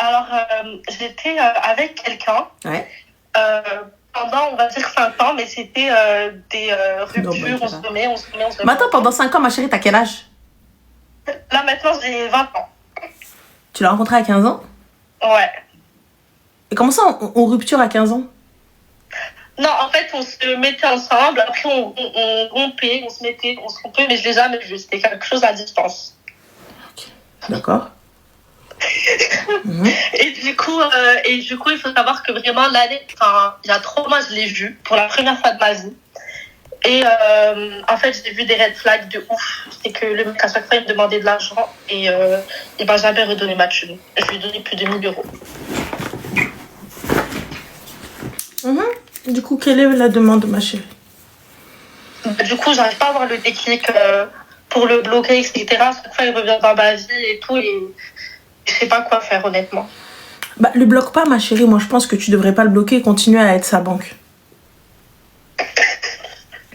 Alors, j'étais avec quelqu'un Ouais. pendant, on va dire, 5 ans, mais c'était des ruptures, on se remet. Mais attends, pendant 5 ans, ma chérie, t'as quel âge? Là, maintenant, j'ai 20 ans. Tu l'as rencontré à 15 ans? Ouais. Et comment ça, on rupture à 15 ans? Non, en fait, on se mettait ensemble, après on rompait, on se rompait, mais je l'ai jamais vu. C'était quelque chose à distance. Ok. D'accord. Et du coup, il faut savoir que vraiment l'année, il y a 3 mois, je l'ai vu pour la première fois de ma vie. Et en fait, j'ai vu des red flags de ouf. C'est que le mec, à chaque fois, il me demandait de l'argent et il m'a jamais redonné ma thune. Je lui ai donné plus de 1000 euros. Du coup, quelle est la demande, ma chérie? Du coup, j'arrive pas à avoir le déclic pour le bloquer, etc. À chaque fois, il revient dans ma vie et tout, et je sais pas quoi faire, honnêtement. Bah, le bloque pas, ma chérie. Moi, je pense que tu devrais pas le bloquer et continuer à être sa banque.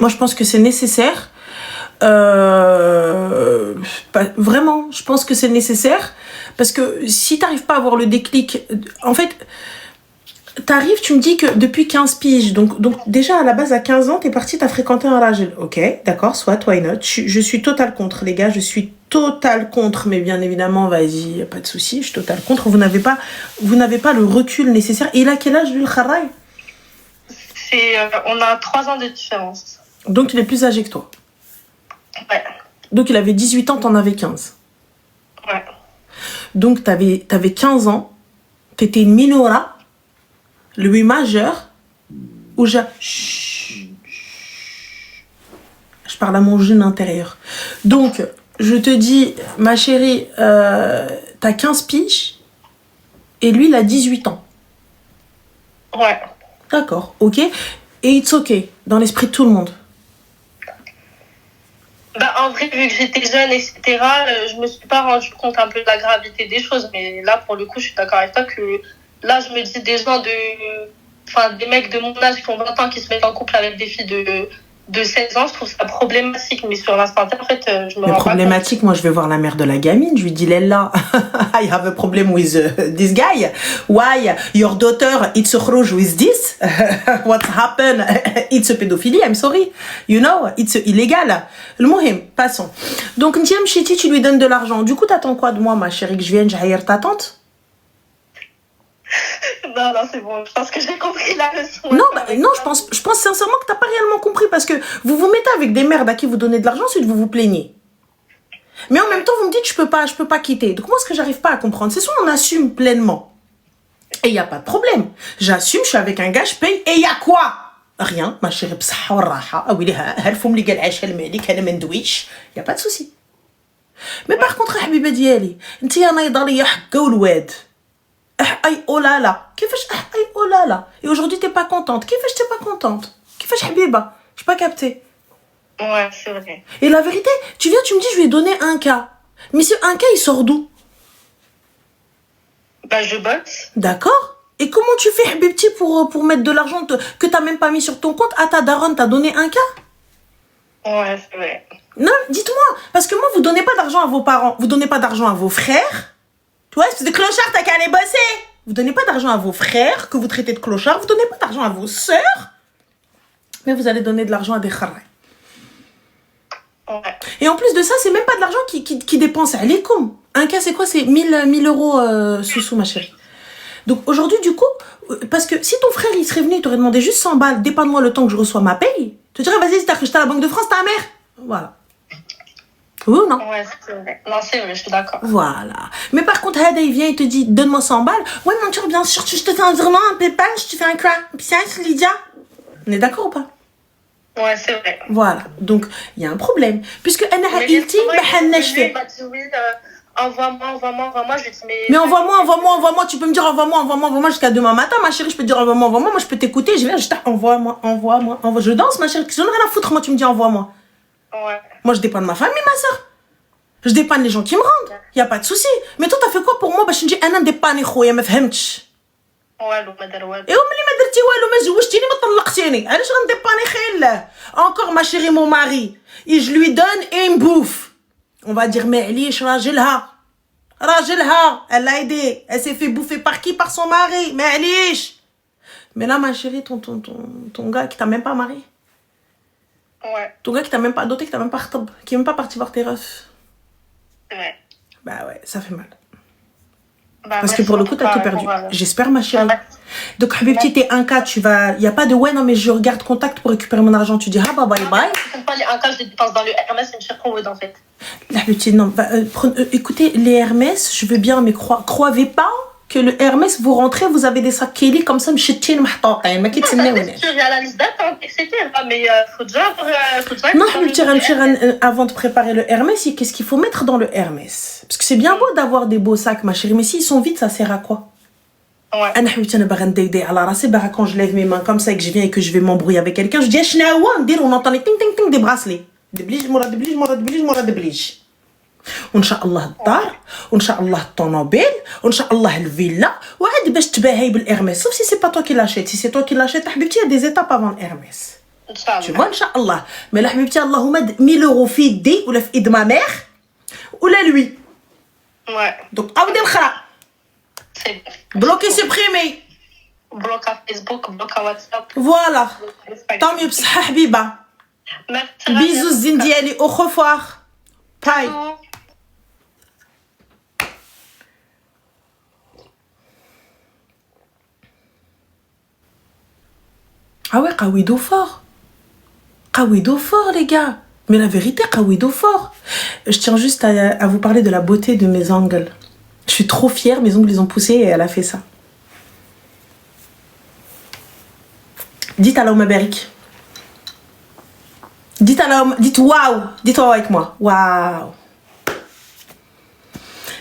Moi, je pense que c'est nécessaire. Vraiment, je pense que c'est nécessaire. Parce que si t'arrives pas à avoir le déclic... En fait... T'arrives, tu me dis que depuis 15 piges, donc déjà à la base à 15 ans, t'es parti, t'as fréquenté un ragel. Ok, d'accord, soit, why not. Je suis total contre, les gars, je suis total contre, mais bien évidemment, vas-y, pas de souci, je suis total contre. Vous n'avez pas le recul nécessaire. Et il a quel âge, lui, le kharay? On a 3 ans de différence. Donc il est plus âgé que toi. Ouais. Donc il avait 18 ans, t'en avais 15. Ouais. Donc t'avais 15 ans, t'étais une minora, lui majeur, où je parle à mon jeune intérieur. Donc, je te dis, ma chérie, t'as 15 piges, et lui, il a 18 ans. Ouais. D'accord, ok. Et it's ok, dans l'esprit de tout le monde. Bah, en vrai, vu que j'étais jeune, etc., je me suis pas rendu compte un peu de la gravité des choses. Mais là, pour le coup, je suis d'accord avec toi que là, je me dis des gens des mecs de mon âge qui ont 20 ans qui se mettent en couple avec des filles de 16 ans, je trouve ça problématique. Mais sur l'instant, en fait, je me rends problématique, pas compte. moi, je vais voir la mère de la gamine. Je lui dis, Lella, I have a problem with this guy. Why your daughter, it's a khrouj with this? What happened? It's a pédophilie, I'm sorry. You know, it's illégal. Le mohim, passons. Donc, Ndiam Chiti, tu lui donnes de l'argent. Du coup, t'attends quoi de moi, ma chérie, que je vienne, j'aille ta tante? Non, c'est bon. Je pense que j'ai compris la leçon. Non, je pense sincèrement que t'as pas réellement compris parce que vous vous mettez avec des merdes à qui vous donnez de l'argent, ensuite vous vous plaignez. Mais en même temps, vous me dites, je peux pas quitter. Donc moi, ce que j'arrive pas à comprendre, c'est soit on assume pleinement et il y a pas de problème. J'assume, je suis avec un gars, je paye et il y a quoi? Rien, ma chérie, bsah wa raha. Ah oui, halfoum li gal ash al-malik, hal mandwish. Il y a pas de souci. Mais par contre, habiba diali, nti ana yadali hakka wad. Aïe, oh là là. Aïe, oh là là. Et aujourd'hui, t'es pas contente. Qu'est-ce que t'es pas contente? Qu'est-ce que habiba? J'ai pas capté. Ouais, c'est vrai. Et la vérité, tu viens, tu me dis, je lui ai donné 1K. Mais ce 1K, il sort d'où? Bah, je bosse. D'accord. Et comment tu fais, habibti, pour mettre de l'argent que t'as même pas mis sur ton compte? À ta daronne, t'as donné 1K? Ouais, c'est vrai. Non, dites-moi. Parce que moi, vous donnez pas d'argent à vos parents. Vous donnez pas d'argent à vos frères. Tu vois, c'est de clochard, t'as qu'à aller bosser. Vous donnez pas d'argent à vos frères, que vous traitez de clochard. Vous donnez pas d'argent à vos sœurs. Mais vous allez donner de l'argent à des kharay. Ouais. Et en plus de ça, c'est même pas de l'argent qui dépense. Allez, comme. 1K, c'est quoi? C'est 1000 euros sous ma chérie. Donc aujourd'hui, du coup, parce que si ton frère, il serait venu, il t'aurait demandé juste 100 balles, dépanne-moi le temps que je reçois ma paye, tu te dirais, vas-y, si t'as acheté à la Banque de France, ta mère. Voilà. Oui ou non? Ouais, c'est vrai. Non, c'est vrai, je suis d'accord. Voilà. Mais par contre, Hada, il vient, il te dit, donne-moi 100 balles. Ouais, mon cœur, bien sûr, je te fais un virement, un PayPal, je te fais un crack. Puis c'est Lydia. On est d'accord ou pas? Ouais, c'est vrai. Voilà. Donc, il y a un problème. Puisque Anna Haïti, envoie-moi, je lui dis, mais envoie-moi, tu peux me dire envoie-moi jusqu'à demain matin, ma chérie, je peux te dire envoie-moi, moi je peux t'écouter, je viens, je t'ai envoie-moi, je danse, ma chérie, j'en ai rien à foutre, moi tu me dis envoie-moi. Ouais. Moi je dépanne ma famille, ma soeur. Je dépanne les gens qui me rendent, y a pas de souci. Mais toi t'as fait quoi pour moi? Bah je te dis انا نديباني خويا ما فهمتش. والو ما دار والو. ايوا ملي ما درتي والو ما زوجتيني ما طلقتيني، علاش غنديباني خير الله؟ Encore ma chérie, mon mari, et je lui donne et il me bouffe. On va dire معليش راجلها. راجلها, elle l'a aidé. Elle s'est fait bouffer par qui? Par son mari. Mais allez. Mais là, ma chérie, ton gars qui t'a même pas marié. Ouais. Ton gars qui t'a même pas doté, qui t'a même pas khtab, qui est même pas parti voir tes refs. Ouais. Bah ouais, ça fait mal. Bah, Parce que pour le coup, t'as tout perdu. Voilà. J'espère, ma chérie. Ouais. Donc, Habibti, t'es un cas, tu vas... Il n'y a pas de ouais, non, mais je regarde contact pour récupérer mon argent. Tu dis, ah bah, bye bye. Un cas, je les dépense dans le Hermès, c'est une chère en fait. Habibti, non. Écoutez, les Hermès, je veux bien, mais croyez pas que le Hermès, vous rentrez, vous avez des sacs Kelly comme ça, mchettin, mahtatin. Ma qui t'smna Bien sûr, il y a la liste d'attente, etc. Mais faut déjà... Non, Habibti, avant de préparer le Hermès, qu'est-ce qu'il faut mettre dans le Hermès? Parce que c'est bien beau d'avoir des beaux sacs, ma chérie, mais s'ils sont vides, ça sert à quoi? Ouais. Quand je lève mes mains comme ça et que je viens et que je vais m'embrouiller avec quelqu'un, je dis on entend les ting ting ting des bracelets. Inch'Allah الدار وإنشاءالله الطوموبيل وإنشاءالله الفيلا وعاد باش تباهي بالإرمس sauf si c'est pas toi qui l'achètes. Si c'est toi qui l'achètes, حبيبتي, il y a des étapes avant l'Hermès. Tu vois, Inch'Allah. Mais là, حبيبتي, اللهم 1000 euros في يدي ولا في يد ma mère ولا lui. Ouais. Donc عاودي الخرا. C'est Bloquer, supprimer. bloc à Facebook, bloc à WhatsApp. Voilà. Tant mieux بصحة حبيبة. Merci. Bisous الزين ديالي. Au revoir. Bye. Ah ouais, Kawido fort. Kawido fort, les gars. Mais la vérité, Kawido fort. Je tiens juste à vous parler de la beauté de mes ongles. Je suis trop fière, mes ongles, ils ont poussé et elle a fait ça. Dites Allahumma barik. Dites waouh. Dites waouh avec moi. Waouh.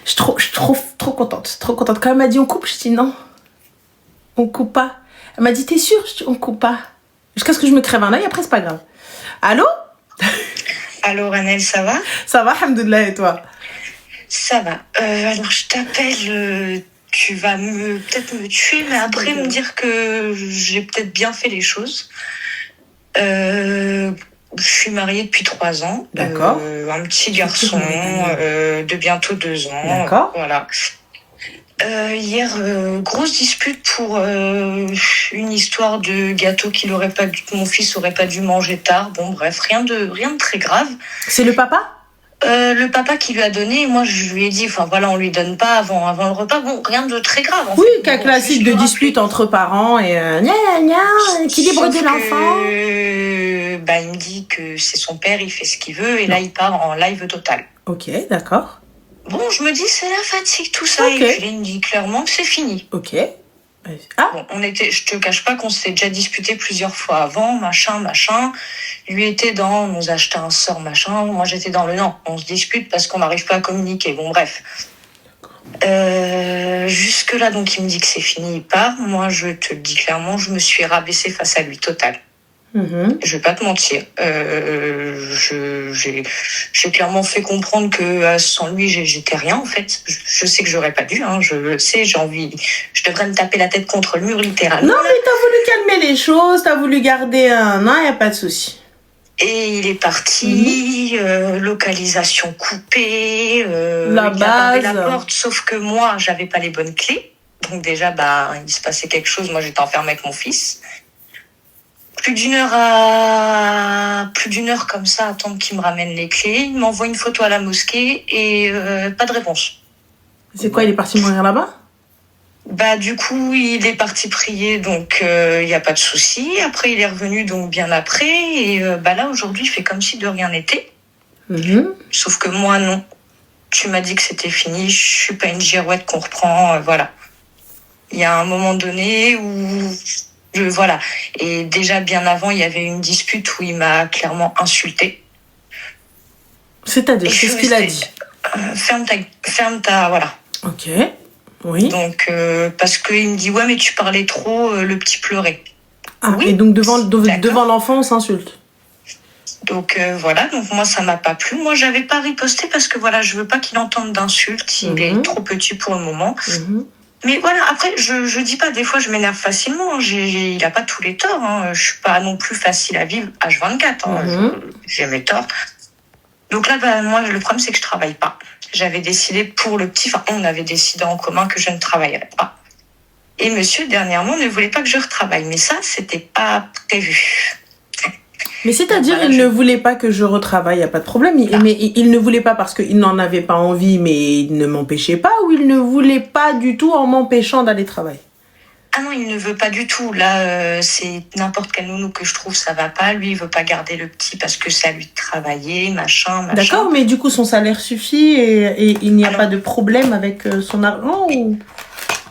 Je suis trop contente. Trop contente. Quand elle m'a dit on coupe, je dis non. On coupe pas. Elle m'a dit t'es sûre? Je dis on coupe pas. Jusqu'à ce que je me crève un œil, après c'est pas grave. Allô? Allô Ranel, ça va? Ça va, alhamdoulilah, et toi? Ça va. Alors je t'appelle, tu vas peut-être me tuer, mais après me dire que j'ai peut-être bien fait les choses. Je suis mariée depuis 3 ans. D'accord. Un petit garçon de bientôt 2 ans. D'accord. Voilà. Hier, grosse dispute pour une histoire de gâteau mon fils aurait pas dû manger tard. Bon, bref, rien de très grave. C'est le papa? Le papa qui lui a donné, moi je lui ai dit, enfin voilà, on lui donne pas avant le repas. Bon, rien de très grave. Oui, qu'un classique de dispute entre parents et équilibre de l'enfant. Il me dit que c'est son père, il fait ce qu'il veut et là il part en live total. Ok, d'accord. Bon, je me dis c'est la fatigue tout ça. Okay. Et puis il me dit clairement que c'est fini. Ok. Ah. Bon, je te cache pas qu'on s'est déjà disputé plusieurs fois avant, machin. Lui était dans, on nous achetait un sort, machin. Moi, j'étais dans le non. On se dispute parce qu'on n'arrive pas à communiquer. Bon, bref. Jusque là, donc, il me dit que c'est fini, il part. Moi, je te le dis clairement, je me suis rabaissée face à lui, total. Je vais pas te mentir. J'ai clairement fait comprendre que sans lui, j'étais rien en fait. Je sais que j'aurais pas dû. Je le sais. Je devrais me taper la tête contre le mur littéralement. Non mais t'as voulu calmer les choses, t'as voulu garder un. Non, y a pas de souci. Et il est parti. Localisation coupée. La il a barré base. la porte, sauf que moi, j'avais pas les bonnes clés. Donc déjà, il se passait quelque chose. Moi, j'étais enfermée avec mon fils. Plus d'une heure comme ça, attendre qu'il me ramène les clés. Il m'envoie une photo à la mosquée et pas de réponse. C'est quoi, il est parti mourir là-bas? Du coup, il est parti prier, donc il n'y a pas de souci. Après, il est revenu donc bien après. Et là, aujourd'hui, il fait comme si de rien n'était. Sauf que moi, non. Tu m'as dit que c'était fini. Je suis pas une girouette qu'on reprend. Voilà. Il y a un moment donné où... Voilà. Et déjà, bien avant, il y avait une dispute où il m'a clairement insultée. C'est-à-dire, qu'est-ce qu'il a dit? Ferme ta... Voilà. Ok. Oui. Donc, parce qu'il me dit, ouais, mais tu parlais trop, le petit pleurait. Ah, oui. Et donc, devant l'enfant, on s'insulte. Donc, voilà. Donc, moi, ça m'a pas plu. Moi, j'avais pas riposté parce que, voilà, je veux pas qu'il entende d'insultes. Il est trop petit pour le moment. Mais voilà, après, je dis pas, des fois, je m'énerve facilement. Il a pas tous les torts. Je suis pas non plus facile à vivre H24. J'ai mes torts. Donc là, moi, le problème, c'est que je travaille pas. j'avais décidé pour le petit, enfin, on avait décidé en commun que je ne travaillerais pas. Et monsieur, dernièrement, ne voulait pas que je retravaille. Mais ça, c'était pas prévu. Mais c'est-à-dire, Voilà, il ne voulait pas que je retravaille, il n'y a pas de problème. Mais il ne voulait pas parce qu'il n'en avait pas envie, mais il ne m'empêchait pas, ou il ne voulait pas du tout en m'empêchant d'aller travailler? Ah non, il ne veut pas du tout. Là, c'est n'importe quelle nounou que je trouve, ça va pas. Lui, il veut pas garder le petit parce que c'est à lui de travailler, machin. D'accord, mais du coup, son salaire suffit et il n'y a pas de problème avec son argent ou...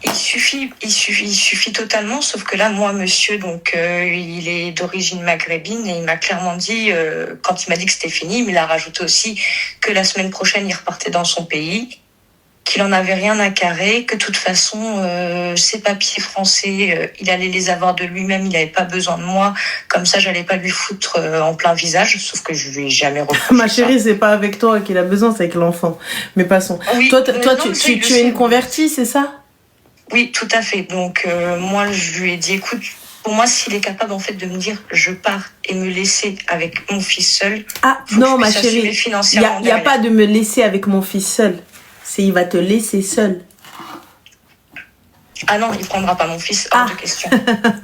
Il suffit totalement, sauf que là, moi, monsieur, donc, il est d'origine maghrébine et il m'a clairement dit, quand il m'a dit que c'était fini, mais il a rajouté aussi que la semaine prochaine, il repartait dans son pays, qu'il en avait rien à carrer, que de toute façon, ses papiers français, il allait les avoir de lui-même, il n'avait pas besoin de moi, comme ça, j'allais pas lui foutre en plein visage, sauf que je lui ai jamais reproché. Ma chérie, c'est pas avec toi qu'il a besoin, c'est avec l'enfant. Mais passons. Oui, toi, tu es une convertie, c'est ça? Oui, tout à fait. Donc, moi, je lui ai dit, écoute, pour moi, s'il est capable, en fait, de me dire, je pars et me laisser avec mon fils seul. Ah, non, ma chérie, il n'y a pas de me laisser avec mon fils seul. C'est il va te laisser seul. Ah non, il prendra pas mon fils, hors de question.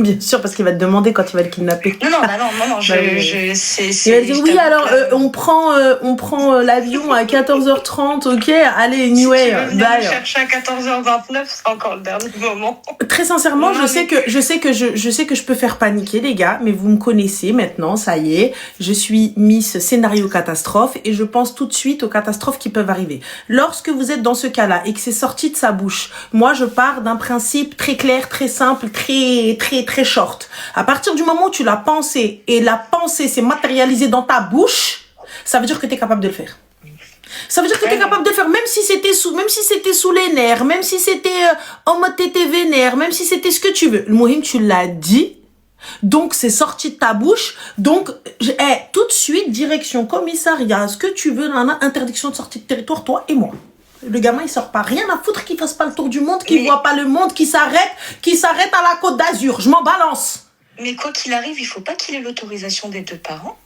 Bien sûr, parce qu'il va te demander quand il va le kidnapper. Non, il va dire, oui, alors, on prend l'avion à 14h30, ok, allez, anyway. Si tu veux venir me chercher à 14h29, c'est encore le dernier moment. Très sincèrement, je sais que je peux faire paniquer, les gars, mais vous me connaissez maintenant, ça y est, je suis Miss Scénario Catastrophe et je pense tout de suite aux catastrophes qui peuvent arriver. Lorsque vous êtes dans ce cas-là et que c'est sorti de sa bouche, moi, je pars d'un principe très clair, très simple, très short. À partir du moment où tu l'as pensé et la pensée s'est matérialisée dans ta bouche, ça veut dire que tu es capable de le faire. Ça veut dire que tu es capable de le faire, même si c'était sous les nerfs, même si c'était en mode t'étais vénère, même si c'était ce que tu veux. Le Mohim, tu l'as dit, donc c'est sorti de ta bouche, donc tout de suite, direction commissariat, ce que tu veux, interdiction de sortie de territoire, toi et moi. Le gamin, il sort pas. Rien à foutre qu'il fasse pas le tour du monde, qu'il voit pas le monde, qu'il s'arrête à la Côte d'Azur. Je m'en balance. Mais quoi qu'il arrive, il faut pas qu'il ait l'autorisation des deux parents.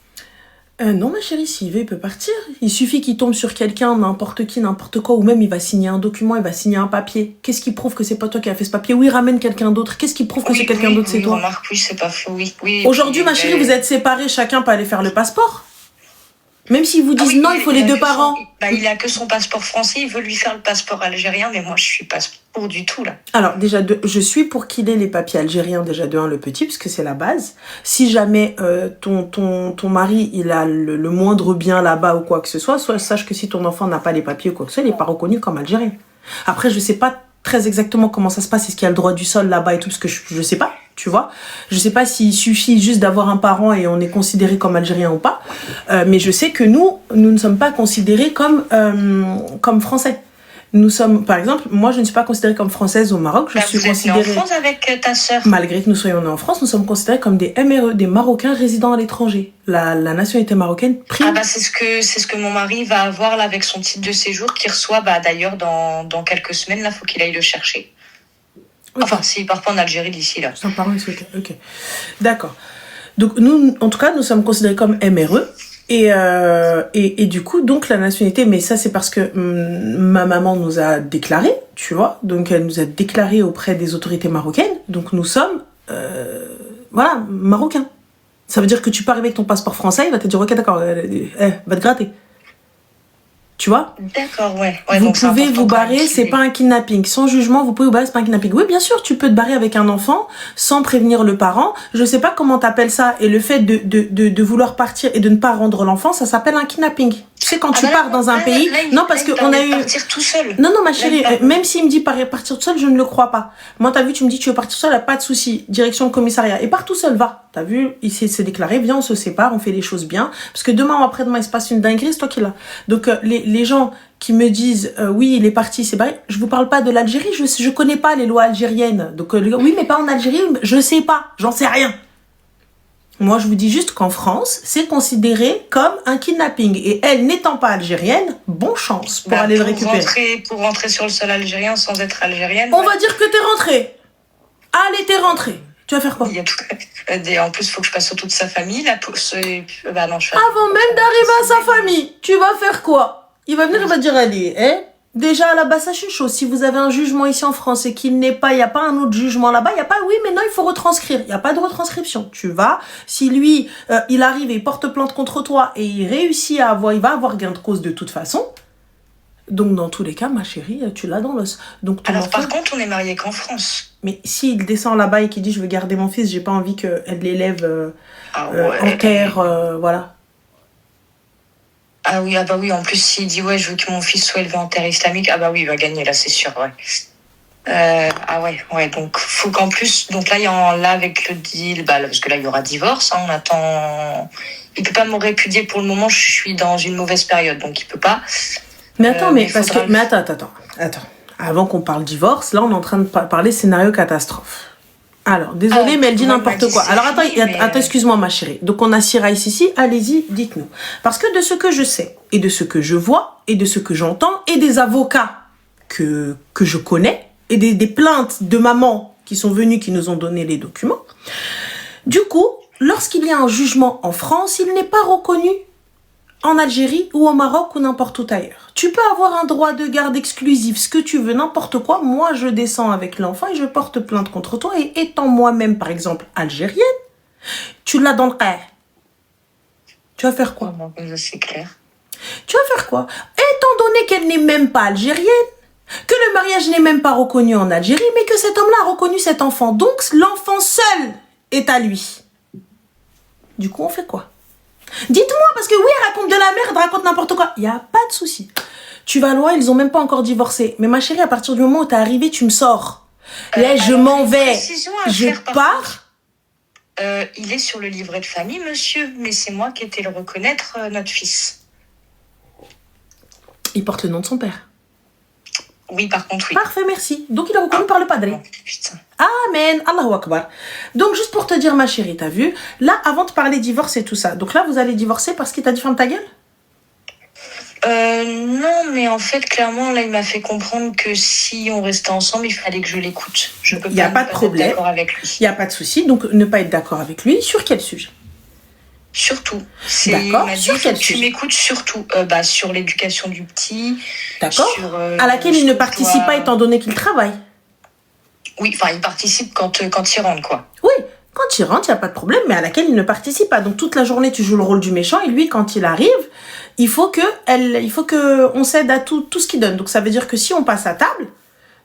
Non, ma chérie, s'il veut, il peut partir. Il suffit qu'il tombe sur quelqu'un, n'importe qui, n'importe quoi, ou même il va signer un document, il va signer un papier. Qu'est-ce qui prouve que c'est pas toi qui as fait ce papier? Oui, ramène quelqu'un d'autre. Qu'est-ce qui prouve que c'est quelqu'un d'autre, c'est toi? Remarque, oui, c'est pas faux, oui. Aujourd'hui, ma chérie, vous êtes séparés, chacun peut aller faire le passeport. Même s'ils vous disent non, il faut les deux parents. Il a que son passeport français, il veut lui faire le passeport algérien, mais moi je suis pas pour du tout là. Alors déjà, je suis pour qu'il ait les papiers algériens déjà de 1 le petit, parce que c'est la base. Si jamais ton mari il a le moindre bien là-bas ou quoi que ce soit sache que si ton enfant n'a pas les papiers ou quoi que ce soit, il n'est pas reconnu comme algérien. Après, je sais pas très exactement comment ça se passe, est-ce qu'il y a le droit du sol là-bas et tout, parce que je sais pas. Tu vois, je sais pas s'il suffit juste d'avoir un parent et on est considéré comme algérien ou pas, mais je sais que nous ne sommes pas considérés comme français. Nous sommes, par exemple, moi je ne suis pas considérée comme française au Maroc. Je suis considérée. Vous êtes née en France avec ta sœur. Malgré que nous soyons nés en France, nous sommes considérés comme des MRE, des Marocains résidant à l'étranger. La nationalité marocaine prime. Ah bah c'est ce que mon mari va avoir là avec son titre de séjour qu'il reçoit d'ailleurs dans quelques semaines. Là, faut qu'il aille le chercher. Okay. Enfin, s'il part pas en Algérie d'ici là. Sans parler, ok. D'accord. Donc, nous, en tout cas, nous sommes considérés comme MRE. Et du coup, donc, la nationalité, mais ça, c'est parce que ma maman nous a déclaré, tu vois. Donc, elle nous a déclaré auprès des autorités marocaines. Donc, nous sommes, marocains. Ça veut dire que tu pars avec ton passeport français, il va te dire, ok, d'accord, va te gratter. Tu vois? D'accord, ouais. Vous pouvez vous barrer, c'est pas un kidnapping. Sans jugement, vous pouvez vous barrer, c'est pas un kidnapping. Oui, bien sûr, tu peux te barrer avec un enfant sans prévenir le parent. Je sais pas comment t'appelles ça. Et le fait de vouloir partir et de ne pas rendre l'enfant, ça s'appelle un kidnapping. Tu sais, quand tu pars dans un pays... Non, parce qu'on a eu... partir tout seul. Non, ma chérie, même s'il me dit partir tout seul, je ne le crois pas. Moi, t'as vu, tu me dis tu veux partir tout seul, pas de souci. Direction commissariat. Et pars tout seul, va. T'as vu, il s'est déclaré, viens, on se sépare, on fait les choses bien. Parce que demain ou après-demain, il se passe une dinguerie, c'est toi qui l'as. Donc, les gens qui me disent, oui, il est parti, c'est vrai, je vous parle pas de l'Algérie, je connais pas les lois algériennes. Donc, oui, mais pas en Algérie, je sais pas, j'en sais rien. Moi, je vous dis juste qu'en France, c'est considéré comme un kidnapping. Et elle, n'étant pas algérienne, bonne chance pour aller le récupérer. Pour rentrer sur le sol algérien sans être algérienne. On va dire que t'es rentrée. Allez, t'es rentrée. Tu vas faire quoi? En plus, il faut que je passe sur toute sa famille. Non, avant même d'arriver à sa famille, tu vas faire quoi? Il va venir, il va dire, allez, déjà, à la base, sache une chose, si vous avez un jugement ici en France et qu'il n'est pas, il n'y a pas un autre jugement là-bas, il n'y a pas, oui, mais non, il faut retranscrire. Il n'y a pas de retranscription. Tu vas, si lui, il arrive et il porte plainte contre toi et il réussit à avoir, il va avoir gain de cause de toute façon. Donc, dans tous les cas, ma chérie, tu l'as dans l'os. Donc, alors, par contre, on est mariés qu'en France. Mais s'il descend là-bas et qu'il dit, je veux garder mon fils, j'ai pas envie qu'elle l'élève en terre, voilà. Ah oui, ah bah oui, en plus, s'il dit, ouais, je veux que mon fils soit élevé en terre islamique, ah bah oui, il va gagner, là, c'est sûr, ouais. Ah ouais, donc, faut qu'en plus, donc là, là, avec le deal, parce que là, il y aura divorce, on attend, il peut pas me répudier pour le moment, je suis dans une mauvaise période, donc il peut pas. Mais attends, attends. Avant qu'on parle divorce, là, on est en train de parler scénario catastrophe. Alors, désolée, mais elle dit n'importe quoi. Alors, attends, excuse-moi, ma chérie. Donc, on a Siraïs ici. Allez-y, dites-nous. Parce que de ce que je sais, et de ce que je vois, et de ce que j'entends, et des avocats que je connais, et des plaintes de mamans qui sont venues, qui nous ont donné les documents, du coup, lorsqu'il y a un jugement en France, il n'est pas reconnu en Algérie ou au Maroc ou n'importe où ailleurs. Tu peux avoir un droit de garde exclusif, ce que tu veux, n'importe quoi. Moi, je descends avec l'enfant et je porte plainte contre toi. Et étant moi-même, par exemple, algérienne, tu l'as dans le air. Tu vas faire quoi? C'est clair. Tu vas faire quoi? Étant donné qu'elle n'est même pas algérienne, que le mariage n'est même pas reconnu en Algérie, mais que cet homme-là a reconnu cet enfant. Donc, l'enfant seul est à lui. Du coup, on fait quoi? Dites-moi, parce que oui, elle raconte de la merde, elle raconte n'importe quoi. Il n'y a pas de souci. Tu vas loin, ils n'ont même pas encore divorcé. Mais ma chérie, à partir du moment où t'es arrivée, tu me sors. Là, je m'en vais. Je pars. Il est sur le livret de famille, monsieur, mais c'est moi qui ai été le reconnaître, notre fils. Il porte le nom de son père. Oui, par contre, oui. Parfait, merci. Donc, il est reconnu par le padre. Oh, putain. Amen, Allahu Akbar. Donc, juste pour te dire, ma chérie, t'as vu? Là, avant de parler divorce et tout ça, donc là, vous allez divorcer parce qu'il t'a dit ferme ta gueule? Non, mais en fait, clairement, là, il m'a fait comprendre que si on restait ensemble, il fallait que je l'écoute. Je peux pas de problème. Être d'accord avec lui. Il n'y a pas de souci. Donc, ne pas être d'accord avec lui. Sur quel sujet? Surtout. D'accord. Il m'a dit, sur quel tu m'écoutes surtout. Sur l'éducation du petit. D'accord. À laquelle il ne participe pas étant donné qu'il travaille. Oui, enfin, il participe quand il rentre, quoi. Oui, quand il rentre, il n'y a pas de problème, mais à laquelle il ne participe pas. Donc, toute la journée, tu joues le rôle du méchant, et lui, quand il arrive, il faut que on cède à tout ce qu'il donne. Donc, ça veut dire que si on passe à table,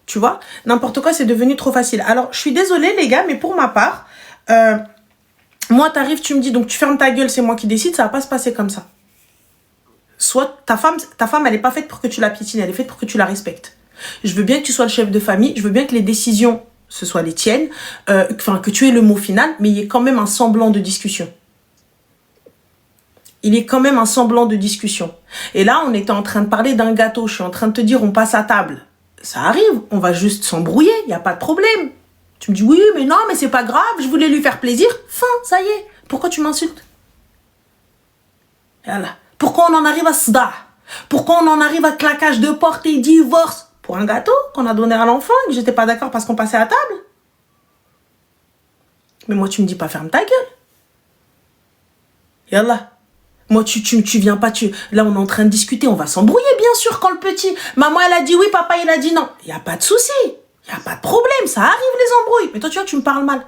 tu vois, n'importe quoi, c'est devenu trop facile. Alors, je suis désolée, les gars, mais pour ma part, moi, t'arrives, tu me dis, donc tu fermes ta gueule, c'est moi qui décide, ça va pas se passer comme ça. Soit ta femme, elle n'est pas faite pour que tu la piétines, elle est faite pour que tu la respectes. Je veux bien que tu sois le chef de famille, je veux bien que les décisions, ce soit les tiennes, que tu aies le mot final, mais il y ait quand même un semblant de discussion. Il est quand même un semblant de discussion. Et là, on était en train de parler d'un gâteau, je suis en train de te dire, on passe à table. Ça arrive, on va juste s'embrouiller, il n'y a pas de problème. Tu me dis, oui, mais non, mais c'est pas grave, je voulais lui faire plaisir. Fin, ça y est. Pourquoi tu m'insultes? Voilà. Pourquoi on en arrive à Sda? Pourquoi on en arrive à claquage de porte et divorce? Pour un gâteau qu'on a donné à l'enfant et que j'étais pas d'accord parce qu'on passait à table? Mais moi, tu me dis pas ferme ta gueule. Yallah. Moi, tu viens pas, là, on est en train de discuter, on va s'embrouiller, bien sûr, quand le petit... Maman, elle a dit oui, papa, il a dit non. Il n'y a pas de souci. Il n'y a pas de problème, ça arrive les embrouilles. Mais toi, tu vois, tu me parles mal.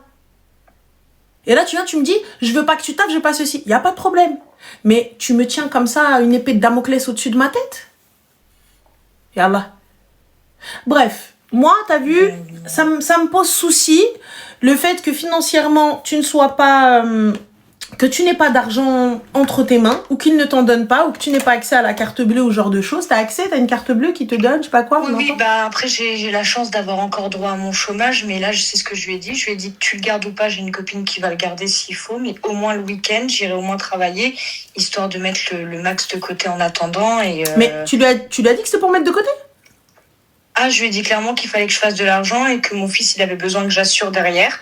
Et là, tu viens, tu me dis, je veux pas que tu tapes, je veux pas ceci. Il n'y a pas de problème. Mais tu me tiens comme ça, une épée de Damoclès au-dessus de ma tête. Yallah. Bref, moi, t'as vu, ça me pose souci. Le fait que financièrement, tu ne sois pas... que tu n'aies pas d'argent entre tes mains, ou qu'il ne t'en donne pas, ou que tu n'aies pas accès à la carte bleue ou ce genre de choses. T'as une carte bleue qui te donne, je sais pas quoi. Oui, après j'ai la chance d'avoir encore droit à mon chômage, mais là je sais ce que je lui ai dit. Je lui ai dit que tu le gardes ou pas, j'ai une copine qui va le garder s'il faut, mais au moins le week-end, j'irai au moins travailler, histoire de mettre le max de côté en attendant. Mais tu lui as dit que c'était pour mettre de côté? Ah, je lui ai dit clairement qu'il fallait que je fasse de l'argent et que mon fils, il avait besoin que j'assure derrière.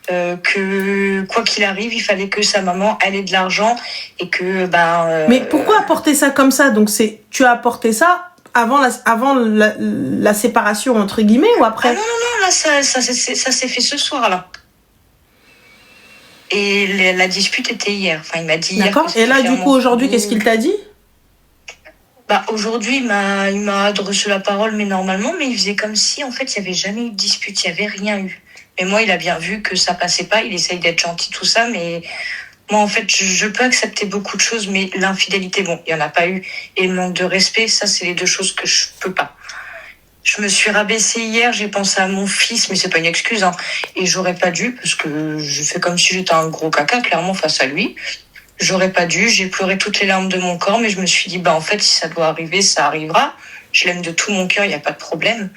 Que quoi qu'il arrive, il fallait que sa maman elle ait de l'argent et que Mais pourquoi apporter ça comme ça? Donc tu as apporté ça avant la séparation entre guillemets ou après? Ah non, là ça s'est fait ce soir là. Et la dispute était hier. Enfin, il m'a dit hier. D'accord. Et là du coup aujourd'hui, qu'est-ce qu'il t'a dit? Bah, aujourd'hui, il m'a adressé la parole, mais normalement, mais il faisait comme si, en fait, il n'y avait jamais eu de dispute, il n'y avait rien eu. Mais moi, il a bien vu que ça passait pas, il essaye d'être gentil, tout ça, mais moi, en fait, je peux accepter beaucoup de choses, mais l'infidélité, bon, il n'y en a pas eu. Et le manque de respect, ça, c'est les deux choses que je peux pas. Je me suis rabaissée hier, j'ai pensé à mon fils, mais c'est pas une excuse, hein. Et j'aurais pas dû, parce que je fais comme si j'étais un gros caca, clairement, face à lui. J'aurais pas dû, j'ai pleuré toutes les larmes de mon corps, mais je me suis dit, bah, en fait, si ça doit arriver, ça arrivera. Je l'aime de tout mon cœur, il n'y a pas de problème.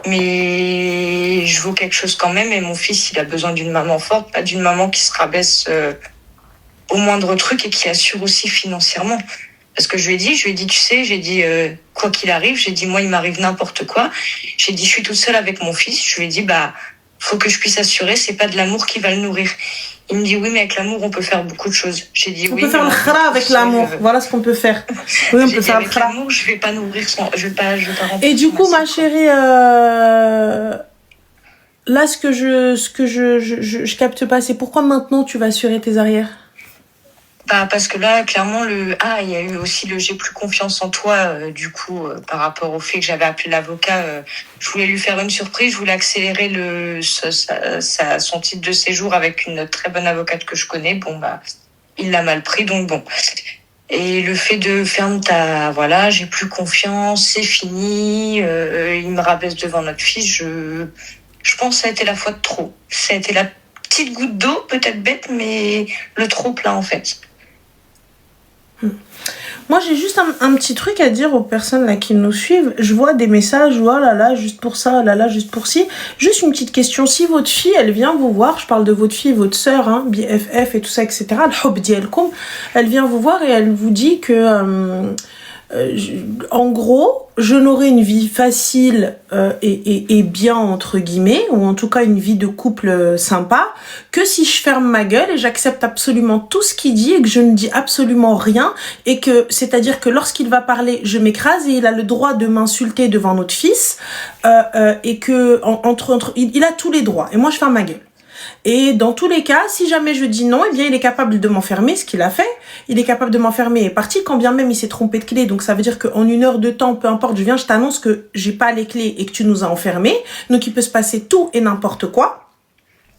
Mais je vaux quelque chose quand même, et mon fils, il a besoin d'une maman forte, pas d'une maman qui se rabaisse au moindre truc et qui assure aussi financièrement. Parce que je lui ai dit, tu sais, quoi qu'il arrive, j'ai dit, moi, il m'arrive n'importe quoi. J'ai dit, je suis toute seule avec mon fils. Je lui ai dit, bah, faut que je puisse assurer, c'est pas de l'amour qui va le nourrir. Il me dit, oui, mais avec l'amour, on peut faire beaucoup de choses. J'ai dit, On oui. peut faire le khara avec l'amour. Voilà ce qu'on peut faire. Oui, on peut faire le avec khara. l'amour, je vais pas nourrir je vais pas remplir. Et du coup, ma chérie, là, ce que je capte pas, c'est pourquoi maintenant tu vas assurer tes arrières? Bah, parce que là, clairement, il y a eu aussi le j'ai plus confiance en toi, du coup, par rapport au fait que j'avais appelé l'avocat, je voulais lui faire une surprise, je voulais accélérer son titre de séjour avec une très bonne avocate que je connais. Bon, bah, il l'a mal pris, donc bon. Et le fait de voilà, j'ai plus confiance, c'est fini, il me rabaisse devant notre fils, je pense que ça a été la fois de trop. Ça a été la petite goutte d'eau, peut-être bête, mais le trop plein, en fait. Moi, j'ai juste un petit truc à dire aux personnes là qui nous suivent. Je vois des messages, oh là là, juste pour ça, oh là là, juste pour ci. Juste une petite question. Si votre fille, elle vient vous voir, je parle de votre fille, votre sœur, hein, BFF et tout ça, etc. Elle vient vous voir et elle vous dit que... en gros, je n'aurai une vie facile et bien entre guillemets, ou en tout cas une vie de couple sympa, que si je ferme ma gueule et j'accepte absolument tout ce qu'il dit et que je ne dis absolument rien, et que c'est-à-dire que lorsqu'il va parler, je m'écrase et il a le droit de m'insulter devant notre fils et que il a tous les droits et moi je ferme ma gueule. Et dans tous les cas, si jamais je dis non, eh bien, il est capable de m'enfermer, ce qu'il a fait. Il est capable de m'enfermer et est parti, quand bien même il s'est trompé de clé. Donc, ça veut dire qu'en 1 heure de temps, peu importe, je t'annonce que j'ai pas les clés et que tu nous as enfermés. Donc, il peut se passer tout et n'importe quoi.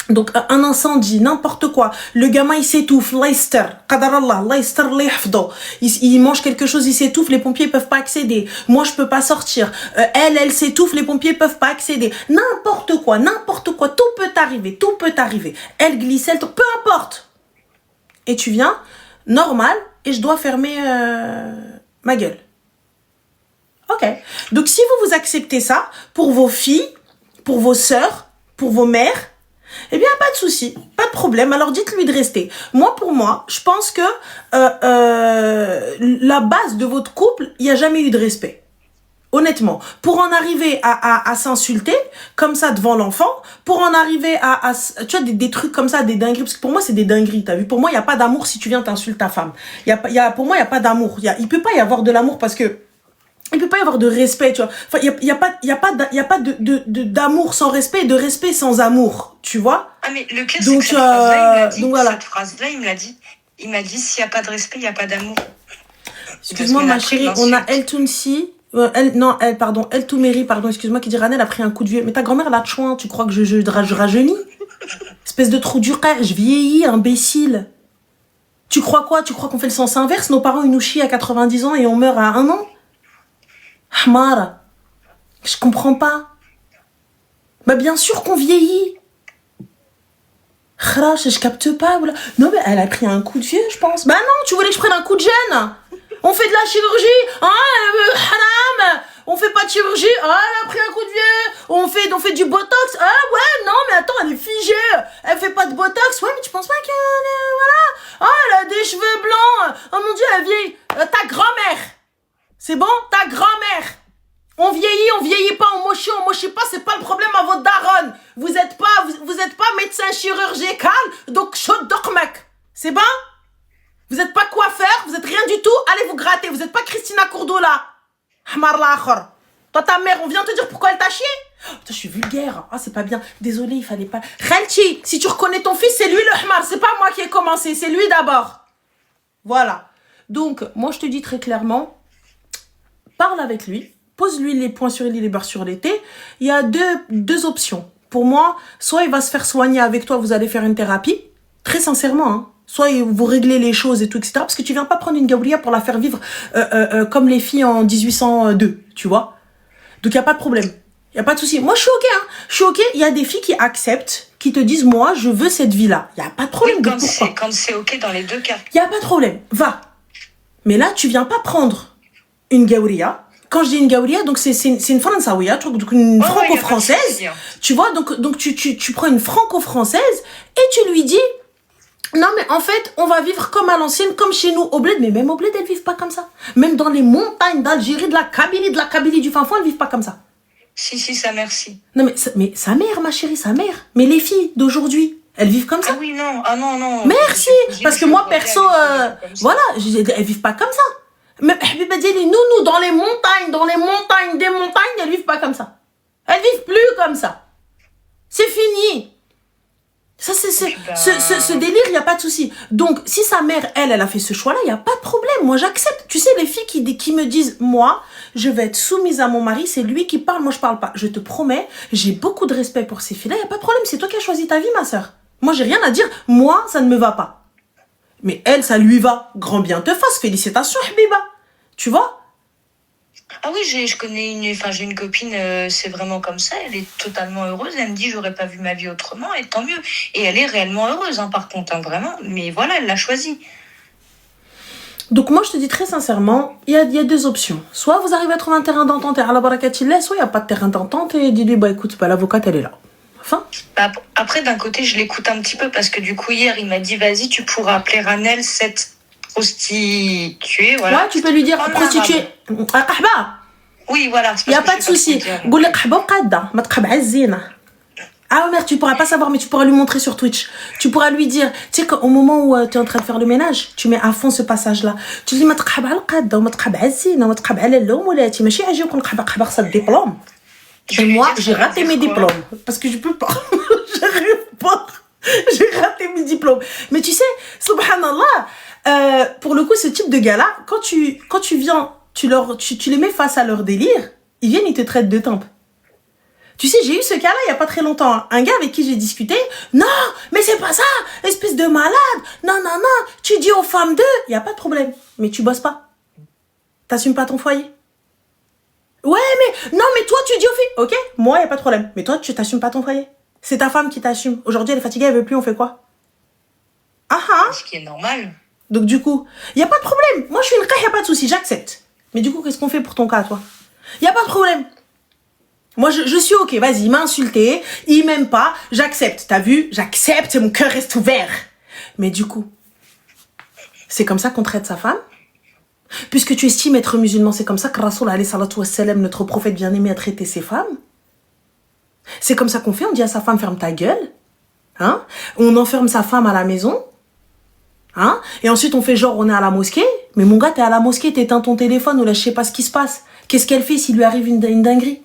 Donc, un incendie, n'importe quoi. Le gamin, il s'étouffe. Leicester. Qadarallah. Leicester, il mange quelque chose, il s'étouffe. Les pompiers peuvent pas accéder. Moi, je peux pas sortir. Elle s'étouffe. Les pompiers peuvent pas accéder. N'importe quoi. Tout peut arriver. Elle glisse, peu importe. Et tu viens, normal, et je dois fermer ma gueule. Ok. Donc, si vous acceptez ça, pour vos filles, pour vos sœurs, pour vos mères, eh bien, pas de souci, pas de problème. Alors, dites-lui de rester. Pour moi, je pense que la base de votre couple, il n'y a jamais eu de respect. Honnêtement, pour en arriver à s'insulter comme ça devant l'enfant, pour en arriver tu vois, des trucs comme ça, des dingueries, parce que pour moi, c'est des dingueries, t'as vu? Pour moi, il n'y a pas d'amour si tu viens t'insulter ta femme. Pour moi, il n'y a pas d'amour. Il peut pas y avoir de l'amour parce que il peut pas y avoir de respect, tu vois. Enfin, il y a pas d'amour sans respect et de respect sans amour, tu vois. Ah, mais le pire, c'est que cette phrase-là, il me l'a dit. Il m'a dit, s'il n'y a pas de respect, il n'y a pas d'amour. Excuse-moi, ma chérie, on a El Tounsi, El Toumeri, excuse-moi, qui dit Ranel a pris un coup de vieux. Mais ta grand-mère, elle a chouin, tu crois que je rajeunis? Espèce de trou du rêve, je vieillis, imbécile. Tu crois quoi? Tu crois qu'on fait le sens inverse? Nos parents, ils nous chient à 90 ans et on meurt à 1 an? Hamara, je comprends pas. Bah bien sûr qu'on vieillit. Khrash, je capte pas. Non mais elle a pris un coup de vieux, je pense. Bah non, tu voulais que je prenne un coup de jeune? On fait de la chirurgie, haram. On fait pas de chirurgie, elle a pris un coup de vieux. On fait du botox, ouais, non mais attends, elle est figée. Elle fait pas de botox, ouais mais tu penses pas qu'elle voilà. Elle a des cheveux blancs. Oh mon dieu, elle vieillit. Ta grand-mère. C'est bon? Ta grand-mère. On vieillit pas, on mochit pas, c'est pas le problème à votre daronne. Vous êtes pas médecin chirurgical, donc chaud mec. C'est bon? Vous êtes pas coiffeur, vous êtes rien du tout, allez vous gratter. Vous êtes pas Christina Cordula. Hamar l'akhor. Toi, ta mère, on vient te dire pourquoi elle t'a chié? Oh, putain, je suis vulgaire. Ah, c'est pas bien. Désolé, il fallait pas. Khalti, si tu reconnais ton fils, c'est lui le hamar. C'est pas moi qui ai commencé, c'est lui d'abord. Voilà. Donc, moi, je te dis très clairement, parle avec lui, pose-lui les points sur les beurres sur les T. Il y a deux options. Pour moi, soit il va se faire soigner avec toi, vous allez faire une thérapie, très sincèrement, hein. Soit vous réglez les choses et tout, etc. Parce que tu viens pas prendre une gawria pour la faire vivre comme les filles en 1802, tu vois. Donc, il n'y a pas de problème. Il n'y a pas de souci. Moi, je suis OK, hein. Je suis OK. Il y a des filles qui acceptent, qui te disent, moi, je veux cette vie-là. Il n'y a pas de problème. Oui, quand c'est OK dans les deux cas. Il n'y a pas de problème. Va. Mais là, tu viens pas prendre une gawria. Quand je dis une gawria, donc c'est une fransaouia, donc une franco-française. Tu vois, donc tu prends une franco-française et tu lui dis, non, mais en fait, on va vivre comme à l'ancienne, comme chez nous, au bled. Mais même au bled, elles vivent pas comme ça. Même dans les montagnes d'Algérie, de la Kabylie du fin fond, elles vivent pas comme ça. Si, sa mère, si. Non, mais sa mère, ma chérie, sa mère. Mais les filles d'aujourd'hui, elles vivent comme ça. Ah oui, non. Ah non. Merci. Parce que moi, perso, voilà, elles vivent pas comme ça. Mais nous, dans les montagnes, elles vivent pas comme ça. Elles vivent plus comme ça. C'est fini. Ça, ce délire, il n'y a pas de souci. Donc, si sa mère, elle a fait ce choix-là, il n'y a pas de problème. Moi, j'accepte. Tu sais, les filles qui me disent, moi, je vais être soumise à mon mari, c'est lui qui parle, moi, je parle pas. Je te promets, j'ai beaucoup de respect pour ces filles-là, il n'y a pas de problème. C'est toi qui as choisi ta vie, ma sœur. Moi, j'ai rien à dire. Moi, ça ne me va pas. Mais elle, ça lui va. Grand bien te fasse. Félicitations, Habiba. Tu vois? Ah oui, j'ai une copine, c'est vraiment comme ça, elle est totalement heureuse, elle me dit j'aurais pas vu ma vie autrement, et tant mieux. Et elle est réellement heureuse, hein, par contre, hein, vraiment, mais voilà, elle l'a choisi. Donc moi je te dis très sincèrement, il y a deux options. Soit vous arrivez à trouver un terrain d'entente et à la barakatillah, soit il n'y a pas de terrain d'entente et dis-lui, écoute, l'avocate elle est là. Enfin. Après, d'un côté, je l'écoute un petit peu parce que du coup, hier, il m'a dit vas-y, tu pourras appeler Ranel cette prostituée, voilà. Ouais, tu peux lui dire prostituée. Oui, voilà. Il n'y a pas de souci. Ah merde, tu pourras pas savoir, mais tu pourras lui montrer sur Twitch. Tu pourras lui dire, tu sais qu'au moment où tu es en train de faire le ménage, tu mets à fond ce passage-là. Tu dis, et moi, j'ai raté mes diplômes. Parce que je peux pas. J'arrive pas. J'ai raté mes diplômes. Mais tu sais, subhanallah, pour le coup, ce type de gars-là, quand tu viens, tu les mets face à leur délire, ils viennent, ils te traitent de tempe. Tu sais, j'ai eu ce cas-là il y a pas très longtemps. Hein. Un gars avec qui j'ai discuté, non, mais c'est pas ça, espèce de malade. Non, tu dis aux femmes d'eux, il y a pas de problème. Mais tu bosses pas. T'assumes pas ton foyer. Ouais, mais toi, tu dis aux filles, ok, moi, il y a pas de problème. Mais toi, tu t'assumes pas ton foyer. C'est ta femme qui t'assume. Aujourd'hui, elle est fatiguée, elle veut plus, on fait quoi? Ce qui est normal. Donc, du coup, il y a pas de problème. Moi, je suis une cas, il y a pas de souci, j'accepte. Mais du coup, qu'est-ce qu'on fait pour ton cas, toi? Il y a pas de problème. Moi, je suis ok, vas-y, il m'a insulté, il m'aime pas, j'accepte. T'as vu? J'accepte, mon cœur reste ouvert. Mais du coup, c'est comme ça qu'on traite sa femme? Puisque tu estimes être musulman, c'est comme ça que Rasoul alayhi salatu wassalam, notre prophète bien-aimé, a traité ses femmes. C'est comme ça qu'on fait, on dit à sa femme, ferme ta gueule. Hein? On enferme sa femme à la maison. Hein? Et ensuite, on fait genre, on est à la mosquée. Mais mon gars, t'es à la mosquée, t'éteins ton téléphone, ou là, je sais pas ce qui se passe. Qu'est-ce qu'elle fait s'il lui arrive une dinguerie?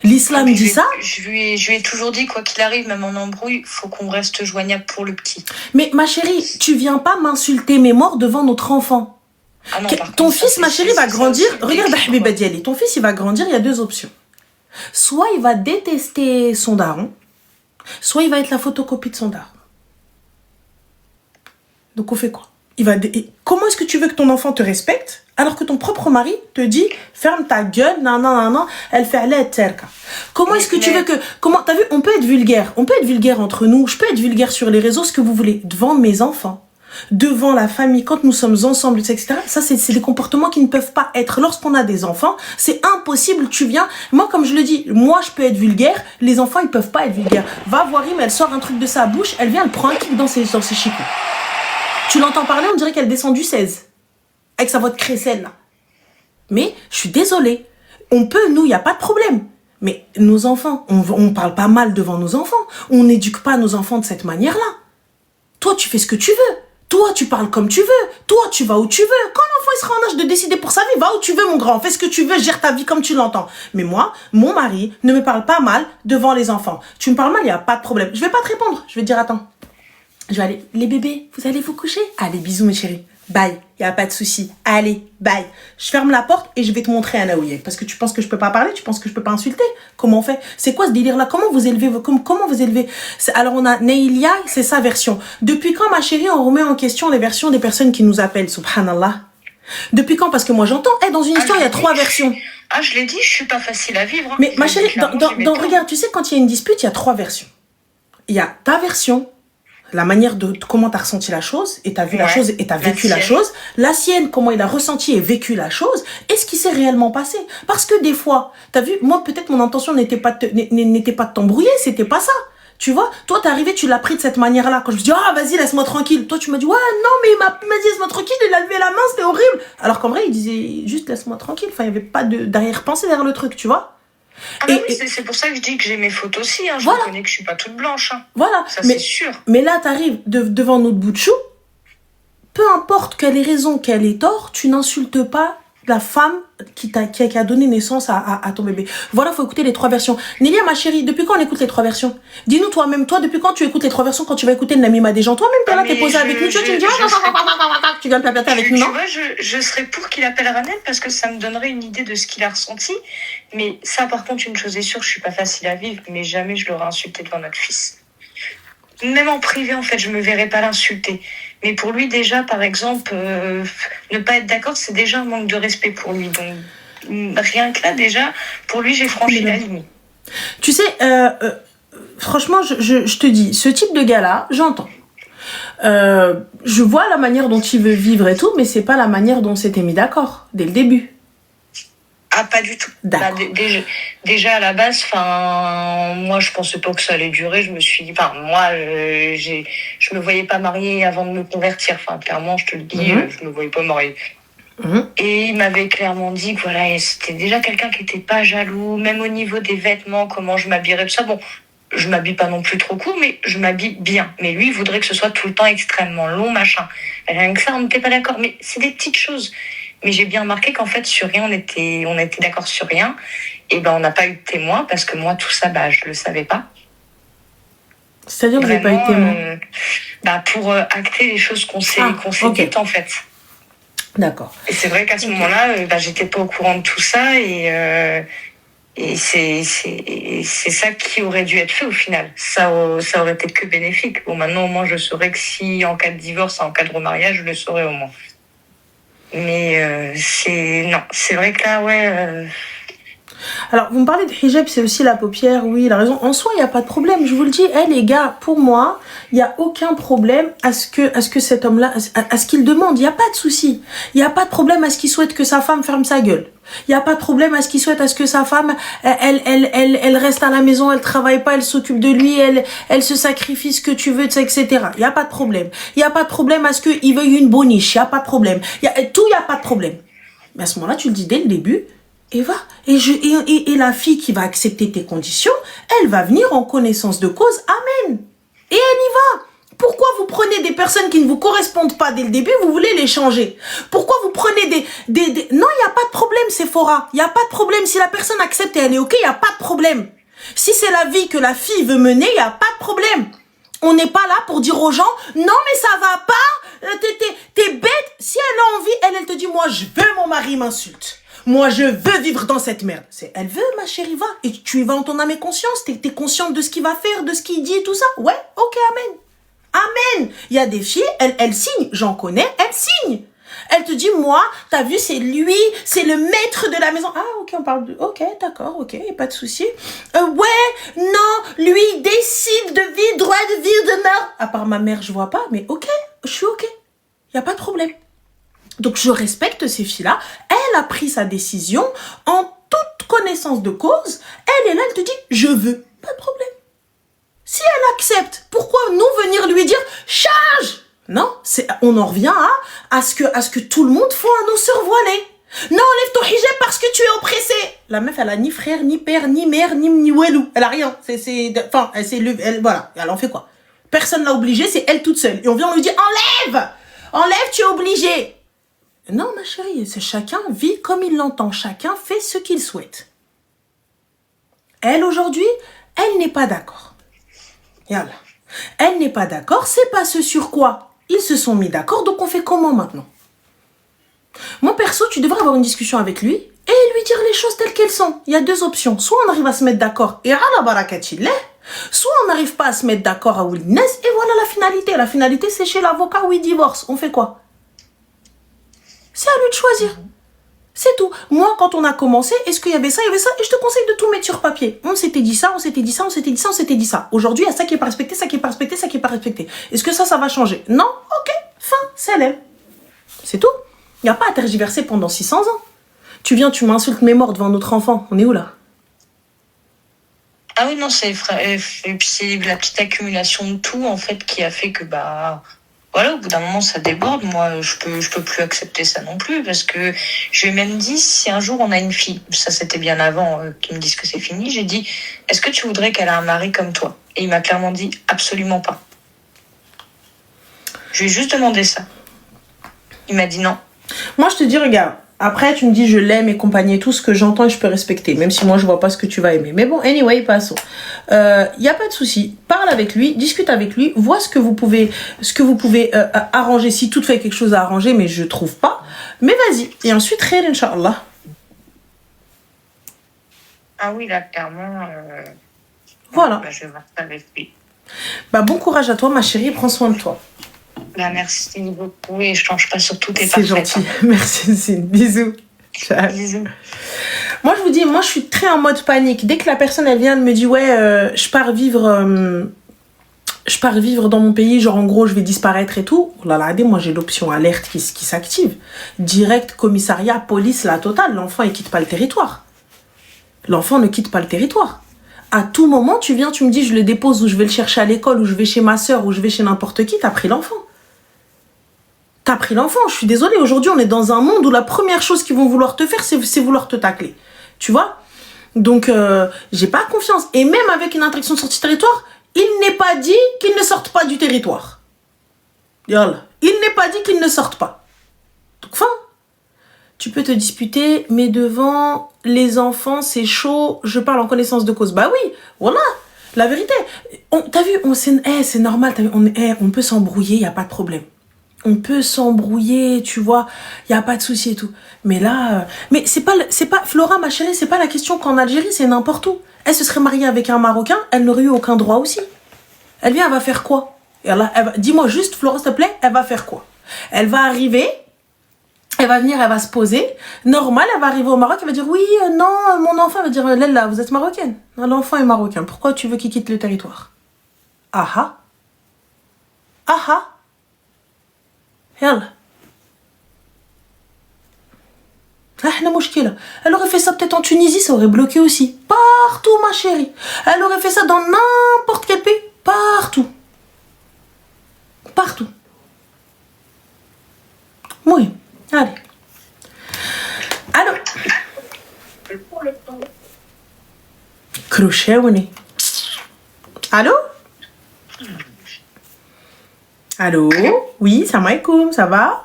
L'islam dit ça. Je lui ai toujours dit, quoi qu'il arrive, même en embrouille, faut qu'on reste joignable pour le petit. Mais ma chérie, tu viens pas m'insulter mes morts devant notre enfant. Ah non, ton fils, ma chérie, va grandir. Regarde, Habiba Diali, ton fils, il va grandir, il y a deux options. Soit il va détester son daron, soit il va être la photocopie de son daron. Donc on fait quoi? Comment est-ce que tu veux que ton enfant te respecte alors que ton propre mari te dit ferme ta gueule, non, elle fait aller terka. Comment est-ce que tu veux que... T'as vu, on peut être vulgaire entre nous, je peux être vulgaire sur les réseaux, ce que vous voulez, devant mes enfants, devant la famille, quand nous sommes ensemble, etc. Ça, c'est des comportements qui ne peuvent pas être. Lorsqu'on a des enfants, c'est impossible, tu viens... Moi, comme je le dis, moi, je peux être vulgaire, les enfants, ils peuvent pas être vulgaires. Va voir Rim, elle sort un truc de sa bouche, elle vient, elle prend un kick dans ses chicots. Tu l'entends parler, on dirait qu'elle descend du 16. Avec sa voix de crécelle, là. Mais, je suis désolée. On peut, nous, il n'y a pas de problème. Mais nos enfants, on parle pas mal devant nos enfants. On n'éduque pas nos enfants de cette manière-là. Toi, tu fais ce que tu veux. Toi, tu parles comme tu veux. Toi, tu vas où tu veux. Quand l'enfant il sera en âge de décider pour sa vie, va où tu veux, mon grand. Fais ce que tu veux, gère ta vie comme tu l'entends. Mais moi, mon mari ne me parle pas mal devant les enfants. Tu me parles mal, il n'y a pas de problème. Je vais pas te répondre. Je vais te dire, attends. Je vais aller, les bébés, vous allez vous coucher? Allez, bisous mes chéris. bye, il n'y a pas de souci. Allez, bye. Je ferme la porte et je vais te montrer un Aouye. Parce que tu penses que je peux pas parler, tu penses que je peux pas insulter. Comment on fait? C'est quoi ce délire-là? Comment vous élevez? Comment vous élevez? Alors on a Neilia, c'est sa version. Depuis quand, ma chérie, on remet en question les versions des personnes qui nous appellent, subhanallah? Depuis quand? Parce que moi j'entends, dans une histoire, il y a 3 versions. Ah, je l'ai dit, je suis pas facile à vivre. Mais ma chérie, regarde, tu sais, quand il y a une dispute, il y a 3 versions. Il y a ta version, la manière de comment tu as ressenti la chose, et tu as vu la chose, et tu as vécu la chose. La sienne, comment il a ressenti et vécu la chose, et ce qui s'est réellement passé. Parce que des fois, tu as vu, moi, peut-être mon intention n'était pas de t'embrouiller, c'était pas ça. Tu vois, toi, t'es arrivé, tu l'as pris de cette manière-là. Quand je me dis, ah, vas-y, laisse-moi tranquille. Toi, tu m'as dit, ouais, non, mais il m'a dit, laisse-moi tranquille, il a levé la main, c'était horrible. Alors qu'en vrai, il disait, juste, laisse-moi tranquille. Enfin, il n'y avait pas d'arrière-pensée derrière le truc, tu vois. Ah bah oui, c'est pour ça que je dis que j'ai mes fautes aussi. Hein. Je reconnais que je suis pas toute blanche. Hein. Voilà. Ça, c'est sûr. Mais là, t'arrives devant notre bout de chou. Peu importe quelle est raison, quel est tort, tu n'insultes pas la femme qui a donné naissance à ton bébé. Voilà, faut écouter les 3 versions. Nélia, ma chérie, depuis quand on écoute les 3 versions? Dis-nous toi-même, toi, depuis quand tu écoutes les 3 versions quand tu vas écouter le Namima des gens? Toi-même, t'es là, t'es posé avec nous, tu me dis, tu viens me papiater avec nous, non? Tu vois, je serais pour qu'il appelle Ranel parce que ça me donnerait une idée de ce qu'il a ressenti. Mais ça, par contre, une chose est sûre, je suis pas facile à vivre, mais jamais je l'aurais insulté devant notre fils. Même en privé, en fait, je me verrais pas l'insulter. Mais pour lui, déjà, par exemple, ne pas être d'accord, c'est déjà un manque de respect pour lui. Donc, rien que là, déjà, pour lui, j'ai franchi la ligne. Tu sais, franchement, je te dis, ce type de gars-là, j'entends. Je vois la manière dont il veut vivre et tout, mais c'est pas la manière dont on s'était mis d'accord, dès le début. Ah, pas du tout. Bah, déjà, à la base, moi, je pensais pas que ça allait durer. Je me suis dit, moi, je me voyais pas mariée avant de me convertir. Clairement, je te le dis, je me voyais pas mariée. Et il m'avait clairement dit que voilà, c'était déjà quelqu'un qui était pas jaloux, même au niveau des vêtements, comment je m'habillerais, tout ça. Bon, je m'habille pas non plus trop court, mais je m'habille bien. Mais lui, il voudrait que ce soit tout le temps extrêmement long, machin. Rien que ça, on n'était pas d'accord. Mais c'est des petites choses. Mais j'ai bien remarqué qu'en fait, sur rien, on était d'accord sur rien. Et on n'a pas eu de témoin parce que moi, tout ça, je le savais pas. C'est-à-dire que vous n'avez pas eu de témoin? Pour acter les choses qu'on s'est dites, en fait. D'accord. Et c'est vrai qu'à ce moment-là, j'étais pas au courant de tout ça et c'est ça qui aurait dû être fait au final. Ça aurait été que bénéfique. Bon, maintenant, au moins, je saurais que si, en cas de divorce, en cas de remariage, je le saurais au moins. Mais c'est vrai que là, ouais. Alors, vous me parlez de hijab, c'est aussi la paupière, oui, il a raison. En soi, il n'y a pas de problème. Je vous le dis, les gars, pour moi, il n'y a aucun problème à ce que cet homme-là, à ce qu'il demande. Il n'y a pas de souci. Il n'y a pas de problème à ce qu'il souhaite que sa femme ferme sa gueule. Il n'y a pas de problème à ce qu'il souhaite à ce que sa femme, elle reste à la maison, elle travaille pas, elle s'occupe de lui, elle se sacrifie ce que tu veux, etc. Il n'y a pas de problème. Il n'y a pas de problème à ce qu'il veuille une boniche. Il n'y a pas de problème. Il n'y a pas de problème. Mais à ce moment-là, tu le dis dès le début. Et va. Et la fille qui va accepter tes conditions, elle va venir en connaissance de cause. Amen. Et elle y va. Pourquoi vous prenez des personnes qui ne vous correspondent pas dès le début, vous voulez les changer? Pourquoi vous prenez des... Non, il n'y a pas de problème, Sephora. Il n'y a pas de problème. Si la personne accepte et elle est OK, il n'y a pas de problème. Si c'est la vie que la fille veut mener, il n'y a pas de problème. On n'est pas là pour dire aux gens, non mais ça va pas, t'es bête. Si elle a envie, elle te dit, moi je veux mon mari m'insulte. Moi, je veux vivre dans cette merde. Elle veut, ma chérie, va. Et tu y vas en ton âme et conscience. T'es consciente de ce qu'il va faire, de ce qu'il dit et tout ça. Ouais, ok, amen. Amen. Il y a des filles, elles signent. J'en connais, elles signent. Elle te dit, moi, t'as vu, c'est lui, c'est le maître de la maison. Ah, ok, on parle de... Ok, d'accord, ok, pas de souci. Ouais, non, lui, il décide de vie, droit de vie, de mort. À part ma mère, je vois pas, mais ok, je suis ok. Il y a pas de problème. Donc, je respecte ces filles-là. Elle a pris sa décision en toute connaissance de cause. Elle est là, elle te dit, je veux. Pas de problème. Si elle accepte, pourquoi nous venir lui dire, change? Non, on en revient à ce que tout le monde soit un osseur voilé. Non, enlève ton hijab parce que tu es oppressé. La meuf, elle a ni frère, ni père, ni mère, ni welou. Elle a rien. Voilà. Elle en fait quoi? Personne l'a obligée, c'est elle toute seule. Et on vient lui dire, enlève! Enlève, tu es obligée. Non, ma chérie, c'est chacun vit comme il l'entend. Chacun fait ce qu'il souhaite. Elle, aujourd'hui, elle n'est pas d'accord. Elle n'est pas d'accord, c'est pas ce sur quoi ils se sont mis d'accord. Donc, on fait comment maintenant? Mon perso, tu devrais avoir une discussion avec lui et lui dire les choses telles qu'elles sont. Il y a 2 options. Soit on arrive à se mettre d'accord et ala barakatillah, soit on n'arrive pas à se mettre d'accord à Wilness et voilà la finalité. La finalité, c'est chez l'avocat où il divorce. On fait quoi? C'est à lui de choisir. C'est tout. Moi, quand on a commencé, est-ce qu'il y avait ça, et je te conseille de tout mettre sur papier. On s'était dit ça, on s'était dit ça, on s'était dit ça, on s'était dit ça. Aujourd'hui, il y a ça qui est pas respecté, ça qui est pas respecté, ça qui est pas respecté. Est-ce que ça va changer? Non? Ok, fin, c'est l'aime. C'est tout. Il n'y a pas à tergiverser pendant 600 ans. Tu viens, tu m'insultes mes morts devant notre enfant. On est où là? Ah oui, non, c'est la petite accumulation de tout, en fait, qui a fait que, voilà, au bout d'un moment, ça déborde. Moi, je peux plus accepter ça non plus, parce que je lui ai même dit, si un jour on a une fille, ça c'était bien avant qu'ils me disent que c'est fini, j'ai dit, est-ce que tu voudrais qu'elle ait un mari comme toi? Et il m'a clairement dit, absolument pas. Je lui ai juste demandé ça. Il m'a dit non. Moi, je te dis, regarde, après, tu me dis, je l'aime et compagnie et tout, ce que j'entends et je peux respecter, même si moi, je vois pas ce que tu vas aimer. Mais bon, anyway, passons. Y a pas de souci. Parle avec lui, discute avec lui, vois ce que vous pouvez arranger, si toutefois il y a quelque chose à arranger, mais je trouve pas. Mais vas-y. Et ensuite, khair, Inch'Allah. Ah oui, là, clairement. Voilà. Je vais voir ça avec lui. Bon courage à toi, ma chérie, prends soin de toi. Merci beaucoup et je change pas sur tout tes C'est gentil. Merci, Zine. Bisous. Ciao. Bisous. Moi, je vous dis, moi, je suis très en mode panique. Dès que la personne, elle vient, elle me dit, ouais, je pars vivre dans mon pays, genre, en gros, je vais disparaître et tout. Oh là là, moi, j'ai l'option alerte qui s'active. Direct, commissariat, police, la totale. L'enfant, il quitte pas le territoire. L'enfant ne quitte pas le territoire. À tout moment, tu viens, tu me dis, je le dépose ou je vais le chercher à l'école ou je vais chez ma soeur ou je vais chez n'importe qui, t'as pris l'enfant. T'as pris l'enfant, je suis désolée. Aujourd'hui, on est dans un monde où la première chose qu'ils vont vouloir te faire, c'est vouloir te tacler. Tu vois? Donc, j'ai pas confiance. Et même avec une interdiction de sortie du territoire, il n'est pas dit qu'ils ne sortent pas du territoire. Yallah. Il n'est pas dit qu'ils ne sortent pas. Donc, fin. Tu peux te disputer, mais devant les enfants, c'est chaud. Je parle en connaissance de cause. Bah oui, voilà. La vérité. T'as vu, c'est normal. T'as vu, on peut s'embrouiller, il n'y a pas de problème. On peut s'embrouiller, tu vois, il n'y a pas de souci et tout. Mais là, mais c'est pas, Flora, ma chérie, c'est pas la question qu'en Algérie, c'est n'importe où. Elle se serait mariée avec un Marocain, elle n'aurait eu aucun droit aussi. Elle vient, elle va faire quoi? Dis-moi juste, Flora, s'il te plaît, elle va faire quoi? Elle va arriver, elle va venir, elle va se poser. Normal, elle va arriver au Maroc, elle va dire, oui, non, mon enfant, elle va dire, Lella, vous êtes marocaine. Non, l'enfant est marocain. Pourquoi tu veux qu'il quitte le territoire? Ah. Yallah. Elle aurait fait ça peut-être en Tunisie, ça aurait bloqué aussi. Partout, ma chérie. Elle aurait fait ça dans n'importe quel pays. Partout. Oui. Allez. Allô. Crochet, on est. Allô? Allô? Oui, salam alaikum, ça va?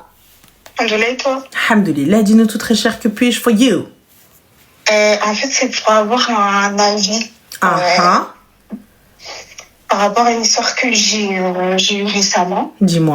Alhamdoulilah, et toi? Alhamdoulilah, dis-nous tout très cher, que puis-je for you? En fait, c'est pour avoir un avis Ah par rapport à une histoire que j'ai eue récemment. Dis-moi.